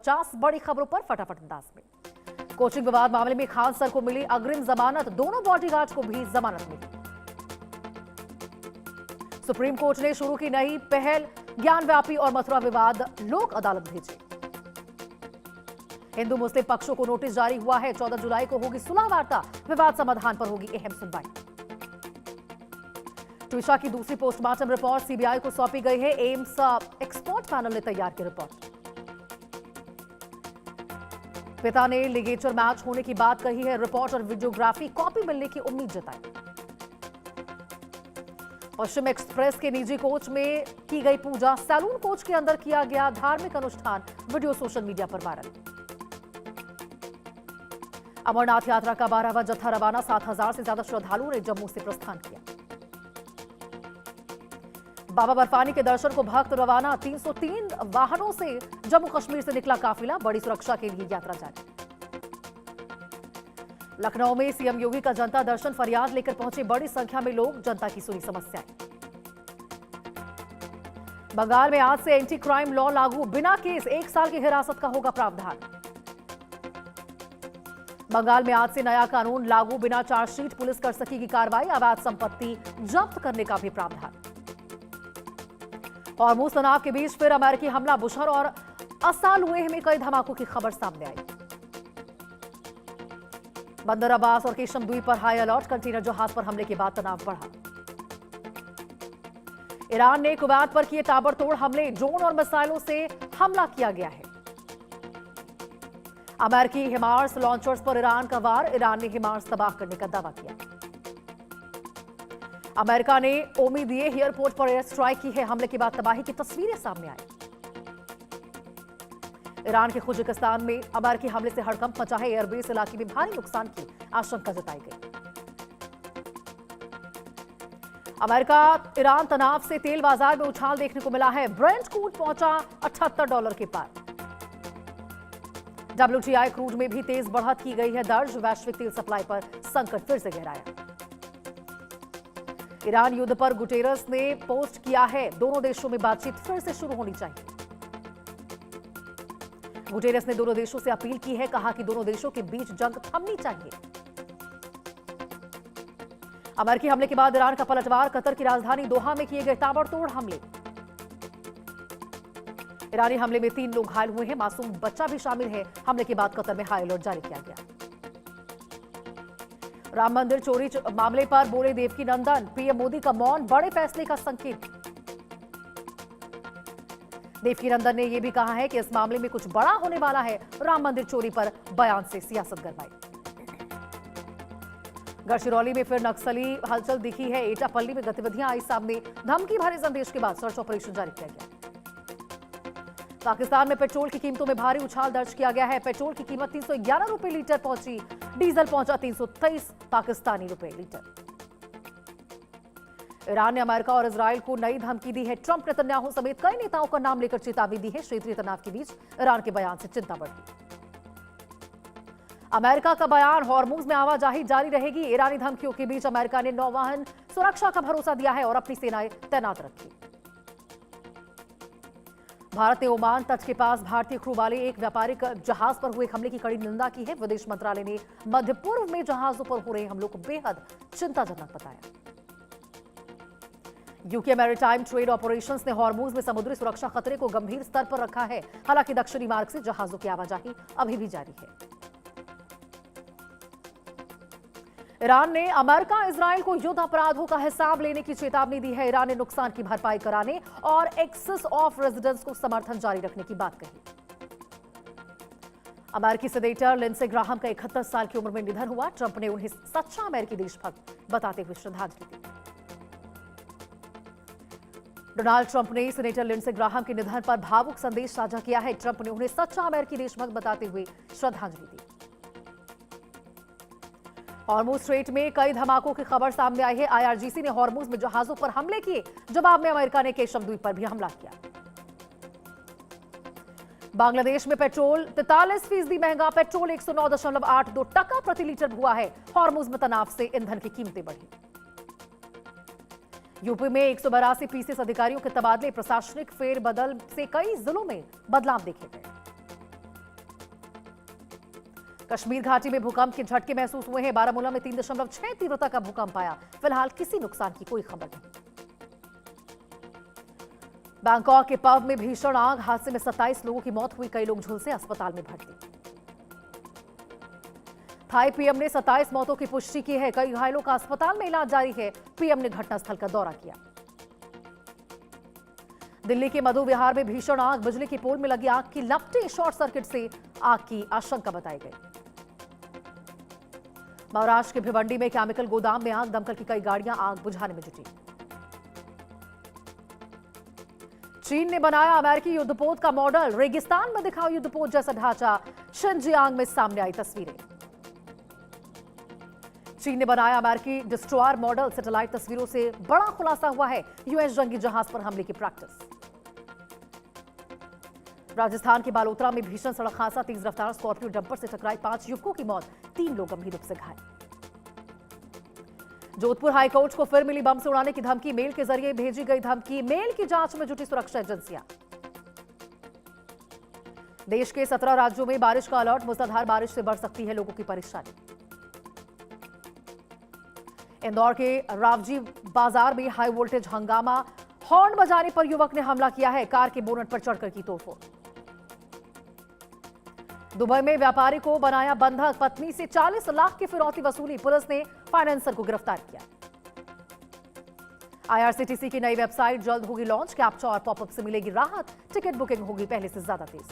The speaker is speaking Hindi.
50 बड़ी खबरों पर फटाफट अंदाज में। कोचिंग विवाद मामले में खान सर को मिली अग्रिम जमानत, दोनों बॉडीगार्ड को भी जमानत मिली। सुप्रीम कोर्ट ने शुरू की नई पहल, ज्ञानव्यापी और मथुरा विवाद लोक अदालत भेजे। हिंदू मुस्लिम पक्षों को नोटिस जारी हुआ है, 14 जुलाई को होगी सुलह वार्ता, विवाद समाधान पर होगी अहम सुनवाई। ट्विशा की दूसरी पोस्टमार्टम रिपोर्ट सीबीआई को सौंपी गई है, एम्स एक्सपर्ट पैनल ने तैयार की रिपोर्ट। पिता ने लिगेचर मैच होने की बात कही है, रिपोर्ट और वीडियोग्राफी कॉपी मिलने की उम्मीद जताई। पश्चिम एक्सप्रेस के निजी कोच में की गई पूजा, सैलून कोच के अंदर किया गया धार्मिक अनुष्ठान, वीडियो सोशल मीडिया पर वायरल। अमरनाथ यात्रा का 12वां जत्था रवाना, 7,000 से ज्यादा श्रद्धालुओं ने जम्मू से प्रस्थान किया। बाबा बर्फानी के दर्शन को भक्त रवाना, 303 वाहनों से जम्मू कश्मीर से निकला काफिला, बड़ी सुरक्षा के लिए यात्रा जारी। लखनऊ में सीएम योगी का जनता दर्शन, फरियाद लेकर पहुंचे बड़ी संख्या में लोग, जनता की सुनी समस्याएं। बंगाल में आज से एंटी क्राइम लॉ लागू, बिना केस 1 साल की हिरासत का होगा प्रावधान। बंगाल में आज से नया कानून लागू, बिना चार्जशीट पुलिस कर सकेगी कार्रवाई, अवैध संपत्ति जब्त करने का भी प्रावधान। हॉर्मुज़ तनाव के बीच फिर अमेरिकी हमला, बुशहर और असालुएह में कई धमाकों की खबर सामने आई। बंदर अब्बास और केशम द्वीप पर हाई अलर्ट, कंटेनर जहाज पर हमले के बाद तनाव बढ़ा। ईरान ने कुवैत पर किए ताबड़तोड़ हमले, ड्रोन और मिसाइलों से हमला किया गया है। अमेरिकी हिमार्स लॉन्चर्स पर ईरान का वार, ईरान ने हिमार्स तबाह करने का दावा किया। अमेरिका ने ओमीदीएह एयरपोर्ट पर एयर स्ट्राइक की है, हमले के बाद तबाही की तस्वीरें सामने आई। ईरान के खुजिस्तान में अमेरिकी हमले से हड़कंप मचा है, एयरबेस इलाके में भारी नुकसान की आशंका जताई गई। अमेरिका ईरान तनाव से तेल बाजार में उछाल देखने को मिला है, ब्रेंट क्रूड पहुंचा $78 के पार। WTI क्रूड में भी तेज बढ़त की गई है दर्ज, वैश्विक तेल सप्लाई पर संकट फिर से गहराया। ईरान युद्ध पर गुटेरस ने पोस्ट किया है, दोनों देशों में बातचीत फिर से शुरू होनी चाहिए। गुटेरस ने दोनों देशों से अपील की है, कहा कि दोनों देशों के बीच जंग थमनी चाहिए। अमेरिकी हमले के बाद ईरान का पलटवार, कतर की राजधानी दोहा में किए गए ताबड़तोड़ हमले। ईरानी हमले में 3 लोग घायल हुए हैं, मासूम बच्चा भी शामिल है। हमले के बाद कतर में हाई अलर्ट जारी किया गया। राम मंदिर चोरी मामले पर बोले देवकी नंदन, पीएम मोदी का मौन बड़े फैसले का संकेत। देवकी नंदन ने यह भी कहा है कि इस मामले में कुछ बड़ा होने वाला है, राम मंदिर चोरी पर बयान से सियासत गरमाई। गढ़चिरौली में फिर नक्सली हलचल दिखी है, एटापल्ली में गतिविधियां आई सामने, धमकी भरे संदेश के बाद सर्च ऑपरेशन जारी किया गया। पाकिस्तान में पेट्रोल की कीमतों में भारी उछाल दर्ज किया गया है, पेट्रोल की कीमत 311 रुपए लीटर पहुंची, डीजल पहुंचा 323 पाकिस्तानी रुपए लीटर। ईरान ने अमेरिका और इजराइल को नई धमकी दी है, ट्रंप नेतन्याहू समेत कई नेताओं का नाम लेकर चेतावनी दी है। क्षेत्रीय तनाव के बीच ईरान के बयान से चिंता बढ़ी। अमेरिका का बयान, हॉर्मुज़ में आवाजाही जारी रहेगी, ईरानी धमकियों के बीच अमेरिका ने नौवहन सुरक्षा का भरोसा दिया है और अपनी सेनाएं तैनात रखी। भारत ने ओमान तट के पास भारतीय क्रू वाले एक व्यापारिक जहाज पर हुए हमले की कड़ी निंदा की है। विदेश मंत्रालय ने मध्य पूर्व में जहाजों पर हो रहे हमलों को बेहद चिंताजनक बताया। यूके मैरीटाइम ट्रेड ऑपरेशंस ने हॉर्मुज़ में समुद्री सुरक्षा खतरे को गंभीर स्तर पर रखा है। हालांकि दक्षिणी मार्ग से जहाजों की आवाजाही अभी भी जारी है। ईरान ने अमेरिका इजराइल को युद्ध अपराधों का हिसाब लेने की चेतावनी दी है। ईरान ने नुकसान की भरपाई कराने और एक्सेस ऑफ रेजिडेंस को समर्थन जारी रखने की बात कही। अमेरिकी सेनेटर लिंडसे ग्राहम का 71 साल की उम्र में निधन हुआ। ट्रंप ने उन्हें सच्चा अमेरिकी देशभक्त बताते हुए श्रद्धांजलि दी। डोनाल्ड ट्रंप ने सेनेटर लिंडसे ग्राहम के निधन पर भावुक संदेश साझा किया है। ट्रंप ने उन्हें सच्चा अमेरिकी देशभक्त बताते हुए श्रद्धांजलि दी। हॉर्मुज़ स्ट्रेट में कई धमाकों की खबर सामने आई है। आईआरजीसी ने हॉर्मुज़ में जहाजों पर हमले किए, जवाब में अमेरिका ने केशम द्वीप पर भी हमला किया। बांग्लादेश में पेट्रोल 43% महंगा, पेट्रोल 109.82 टका प्रति लीटर हुआ है। हॉर्मुज़ में तनाव से ईंधन की कीमतें बढ़ी। यूपी में 182 पीसीएस अधिकारियों के तबादले, प्रशासनिक फेरबदल से कई जिलों में बदलाव देखे गए। कश्मीर घाटी में भूकंप के झटके महसूस हुए हैं। बारामूला में 3.6 तीव्रता का भूकंप आया। फिलहाल किसी नुकसान की कोई खबर नहीं। बैंकॉक के पब में भीषण आग, हादसे में 27 लोगों की मौत हुई, कई लोग झुलसे अस्पताल में भर्ती। थाई पीएम ने 27 मौतों की पुष्टि की है, कई घायलों का अस्पताल में इलाज जारी है। पीएम ने घटनास्थल का दौरा किया। दिल्ली के मधु विहार में भीषण आग, बिजली की पोल में लगी आग की लपटें, शॉर्ट सर्किट से आग की आशंका बताई गई। महाराष्ट्र के भिवंडी में केमिकल गोदाम में आग, दमकल की कई गाड़ियां आग बुझाने में जुटी। चीन ने बनाया अमेरिकी युद्धपोत का मॉडल, रेगिस्तान में दिखाओ युद्धपोत जैसा ढांचा, शिनजियांग में सामने आई तस्वीरें। चीन ने बनाया अमेरिकी डिस्ट्रॉयर मॉडल, सैटेलाइट तस्वीरों से बड़ा खुलासा हुआ है। यूएस जंगी जहाज पर हमले की प्रैक्टिस। राजस्थान के बालोतरा में भीषण सड़क हादसा, तेज रफ्तार स्कॉर्पियो डंपर से टकराई, 5 युवकों की मौत, 3 लोग गंभीर रूप से घायल। जोधपुर हाईकोर्ट को फिर मिली बम से उड़ाने की धमकी, मेल के जरिए भेजी गई धमकी, मेल की जांच में जुटी सुरक्षा एजेंसियां। देश के 17 राज्यों में बारिश का अलर्ट, मूसलाधार बारिश से बढ़ सकती है लोगों की परेशानी। इंदौर के रावजी बाजार में हाई वोल्टेज हंगामा, हॉर्न बजाने पर युवक ने हमला किया है, कार के बोनट पर चढ़कर की तोड़फोड़। दुबई में व्यापारी को बनाया बंधक, पत्नी से 40 लाख की फिरौती वसूली, पुलिस ने फाइनेंसर को गिरफ्तार किया। आईआरसीटीसी की नई वेबसाइट जल्द होगी लॉन्च, कैप्चा और पॉपअप से मिलेगी राहत, टिकट बुकिंग होगी पहले से ज्यादा तेज।